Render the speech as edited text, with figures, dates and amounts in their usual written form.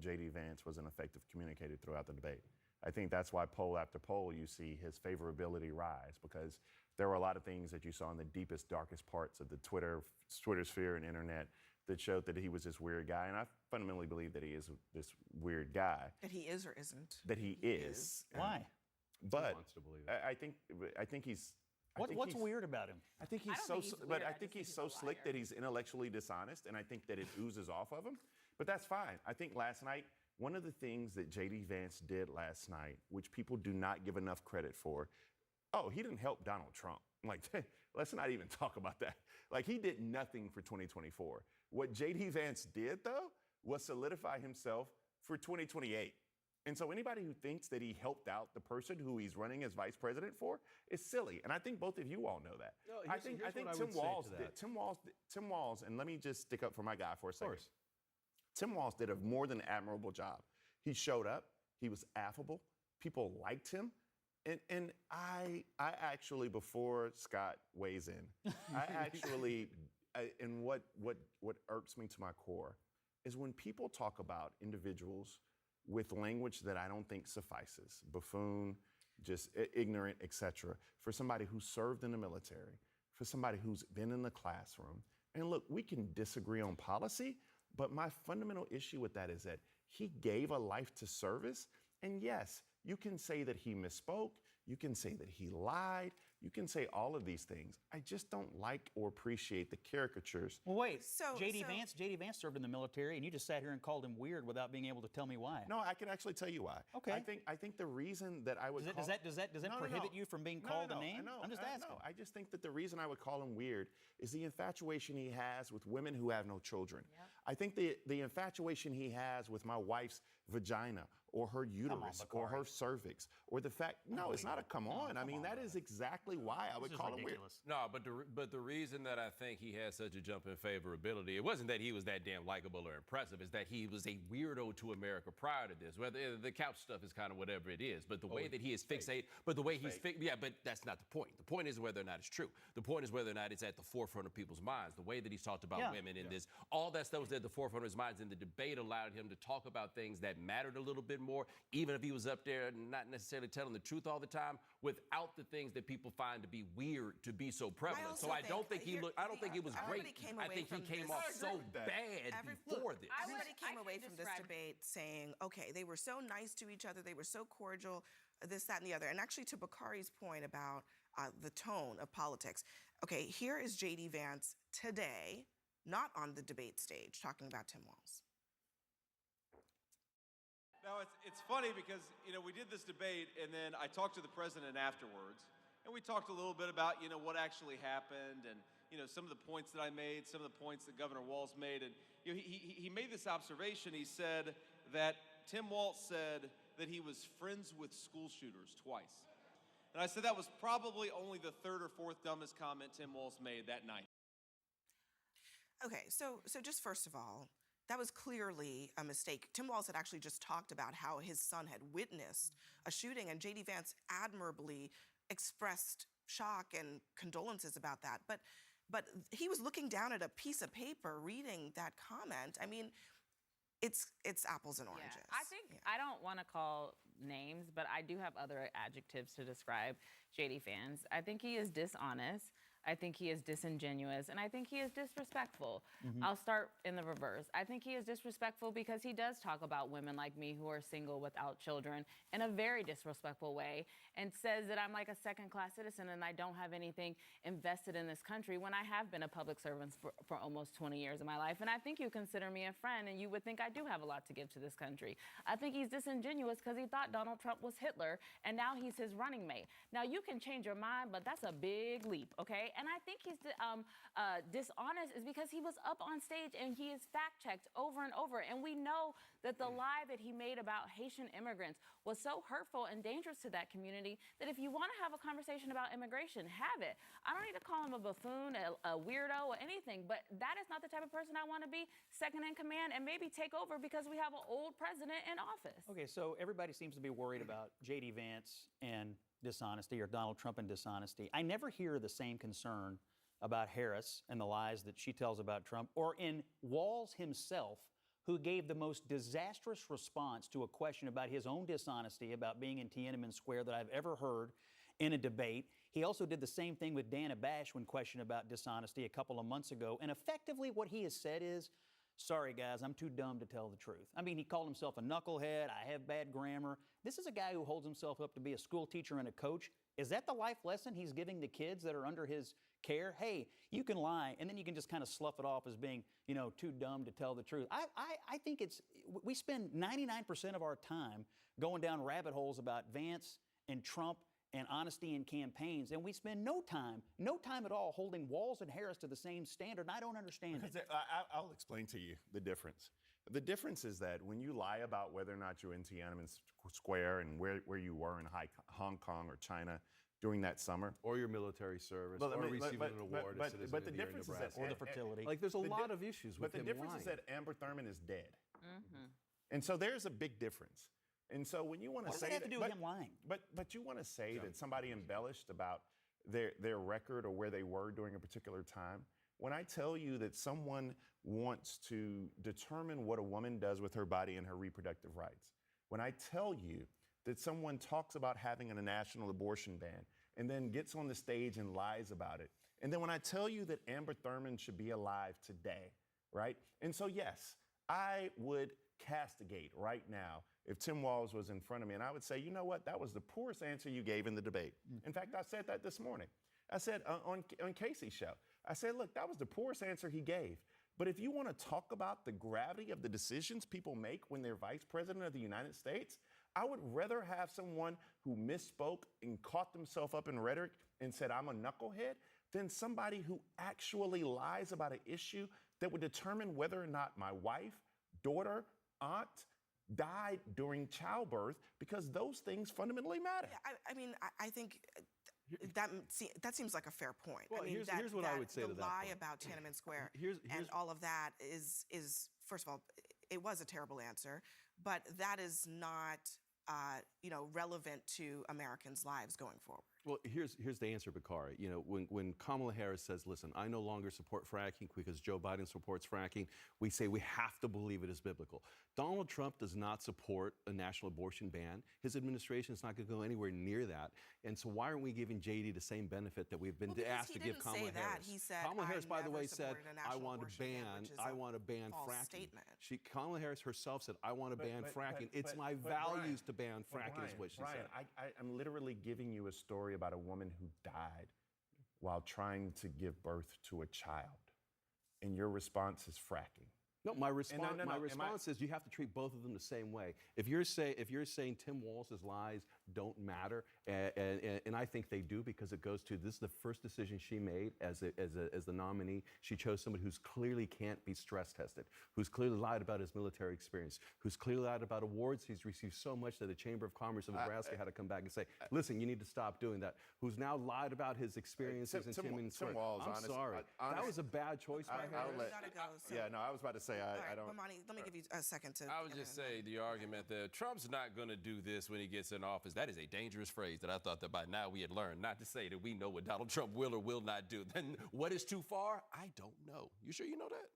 J.D. Vance was an effective communicator throughout the debate. I think that's why poll after poll you see his favorability rise, because there were a lot of things that you saw in the deepest, darkest parts of the Twitter sphere and internet that showed that he was this weird guy. And I fundamentally believe that he is this weird guy. That he is or isn't? That he is. Why? But He wants to believe it. I think he's. What's weird about him? I think he's so slick that he's intellectually dishonest, and I think that it oozes off of him. But that's fine. I think last night, one of the things that J.D. Vance did last night, which people do not give enough credit for, he didn't help Donald Trump. Like, let's not even talk about that. Like, he did nothing for 2024. What J.D. Vance did, though, was solidify himself for 2028. And so anybody who thinks that he helped out the person who he's running as vice president for is silly. And I think both of you all know that. No, I think Tim Walz, and let me just stick up for my guy for a second. Of course. Tim Walz did a more than admirable job. He showed up. He was affable. People liked him. And I actually, before Scott weighs in, and what irks me to my core is when people talk about individuals with language that I don't think suffices, buffoon, just ignorant, etc., for somebody who served in the military, for somebody who's been in the classroom. And look, we can disagree on policy, but my fundamental issue with that is that he gave a life to service. And yes, you can say that he misspoke. You can say that he lied. You can say all of these things. I just don't like or appreciate the caricatures. Well, wait. J.D. Vance served in the military, and you just sat here and called him weird without being able to tell me why. No, I can actually tell you why. Okay. I think the reason that I would does that prohibit you from being called a name? No, I'm just asking. No, I just think that the reason I would call him weird is the infatuation he has with women who have no children. Yep. I think the infatuation he has with my wife's vagina or her uterus or her cervix or the fact. No, it's not a come on. I mean, that is exactly why I would call him weird. No, but the reason that I think he has such a jump in favorability, it wasn't that he was that damn likable or impressive. It's that he was a weirdo to America prior to this. Whether the couch stuff is kind of whatever it is, but the way that he is fixated, but the way he's but that's not the point. The point is whether or not it's true. The point is whether or not it's at the forefront of people's minds. The way that he's talked about women in this, all that stuff was at the forefront of his minds, and the debate allowed him to talk about things that mattered a little bit more, even if he was up there not necessarily telling the truth all the time, without the things that people find to be weird to be so prevalent. So I don't think he looked. I don't think it was great. I think he came off so bad before this. Everybody came away from this debate saying, okay, they were so nice to each other, they were so cordial, this, that, and the other. And actually, to Bakari's point about the tone of politics, okay, here is J.D. Vance today, not on the debate stage, talking about Tim Walz. Now, it's funny because, we did this debate, and then I talked to the president afterwards, and we talked a little bit about, what actually happened, and, some of the points that I made, some of the points that Governor Walz made, and, he made this observation. He said that Tim Walz said that he was friends with school shooters twice. And I said that was probably only the third or fourth dumbest comment Tim Walz made that night. Okay, so just first of all, that was clearly a mistake. Tim Walz had actually just talked about how his son had witnessed a shooting, and J.D. Vance admirably expressed shock and condolences about that. But he was looking down at a piece of paper reading that comment. I mean, it's apples and oranges. Yeah. I think I don't want to call names, but I do have other adjectives to describe J.D. Vance. I think he is dishonest. I think he is disingenuous, and I think he is disrespectful. I'll start in the reverse. I think he is disrespectful because he does talk about women like me who are single without children in a very disrespectful way, and says that I'm like a second-class citizen and I don't have anything invested in this country when I have been a public servant for almost 20 years of my life. And I think you consider me a friend, and you would think I do have a lot to give to this country. I think he's disingenuous because he thought Donald Trump was Hitler, and now he's his running mate. Now, you can change your mind, but that's a big leap, okay? And I think he's dishonest is because he was up on stage and he is fact-checked over and over. And we know that the lie that he made about Haitian immigrants was so hurtful and dangerous to that community that if you want to have a conversation about immigration, have it. I don't need to call him a buffoon, a weirdo, or anything, but that is not the type of person I want to be second in command and maybe take over because we have an old president in office. Okay, so everybody seems to be worried about J.D. Vance and dishonesty, or Donald Trump and dishonesty. I never hear the same concern about Harris and the lies that she tells about Trump, or in Walz himself, who gave the most disastrous response to a question about his own dishonesty about being in Tiananmen Square that I've ever heard in a debate. He also did the same thing with Dana Bash when questioned about dishonesty a couple of months ago. And effectively what he has said is, sorry guys, I'm too dumb to tell the truth. I mean, he called himself a knucklehead, I have bad grammar. This is a guy who holds himself up to be a school teacher and a coach. Is that the life lesson he's giving the kids that are under his care? Hey, you can lie, and then you can just kind of slough it off as being, too dumb to tell the truth. I think we spend 99% of our time going down rabbit holes about Vance and Trump and honesty in campaigns, and we spend no time at all holding Walz and Harris to the same standard, and I don't understand it. I'll explain to you the difference. The difference is that when you lie about whether or not you're in Tiananmen Square and where you were in Hong Kong or China during that summer, or your military service, But- or but- receiving but- an award but- as citizen but the of the year in difference is that- Nebraska. Or the fertility. Like, there's a The lot di- of issues But with the him difference is lying. that Amber Thurman is dead. And so there's a big difference. And so when you want to What does say that have to do with but- him lying? But you want to say that somebody embellished about their record or where they were during a particular time. When I tell you that someone wants to determine what a woman does with her body and her reproductive rights, when I tell you that someone talks about having a national abortion ban and then gets on the stage and lies about it, and then when I tell you that Amber Thurman should be alive today, right? And so, yes, I would castigate right now if Tim Walz was in front of me, and I would say, you know what, that was the poorest answer you gave in the debate. In fact, I said that this morning. I said on Casey's show, I said, look, that was the poorest answer he gave. But if you want to talk about the gravity of the decisions people make when they're vice president of the United States, I would rather have someone who misspoke and caught themselves up in rhetoric and said, I'm a knucklehead, than somebody who actually lies about an issue that would determine whether or not my wife, daughter, aunt died during childbirth, because those things fundamentally matter. Yeah, I think that seems like a fair point. Well, I mean, here's what I would say the to that lie point. about Tiananmen Square Here's- and all of that is first of all, it was a terrible answer, but that is not relevant to Americans' lives going forward. Well, here's the answer, Bakari. When Kamala Harris says, listen, I no longer support fracking because Joe Biden supports fracking, we say we have to believe it is biblical. Donald Trump does not support a national abortion ban. His administration is not going to go anywhere near that. And so why aren't we giving JD the same benefit that we've been Well, because asked he to give didn't Kamala say that. Harris? He said, Kamala "I Harris, by the never way, said, supported a I national want to abortion ban," ban, which is I a want to ban false fracking. statement. Kamala Harris herself said, I want to ban fracking. It's my values to ban fracking, is what she said. I'm literally giving you a story about a woman who died while trying to give birth to a child. And your response is fracking. No, my response, no, my am I- response is you have to treat both of them the same way. If you're saying Tim Walz's lies don't matter, and I think they do, because it goes to, this is the first decision she made as the nominee. She chose somebody who's clearly can't be stress tested, who's clearly lied about his military experience, who's clearly lied about awards he's received so much that the Chamber of Commerce of Nebraska had to come back and say, listen, you need to stop doing that. Who's now lied about his experiences in Tiananmen Square. Walz, I'm honest- sorry. honest- That was a bad choice by I'll Harris. let- Gotta go, so- Yeah, no, I was about to say, All I right, don't. Bomani, let me give you a second to. I would just say the argument that Trump's not going to do this when he gets in office. That is a dangerous phrase that I thought that by now we had learned. Not to say that we know what Donald Trump will or will not do. Then what is too far? I don't know. You sure you know that?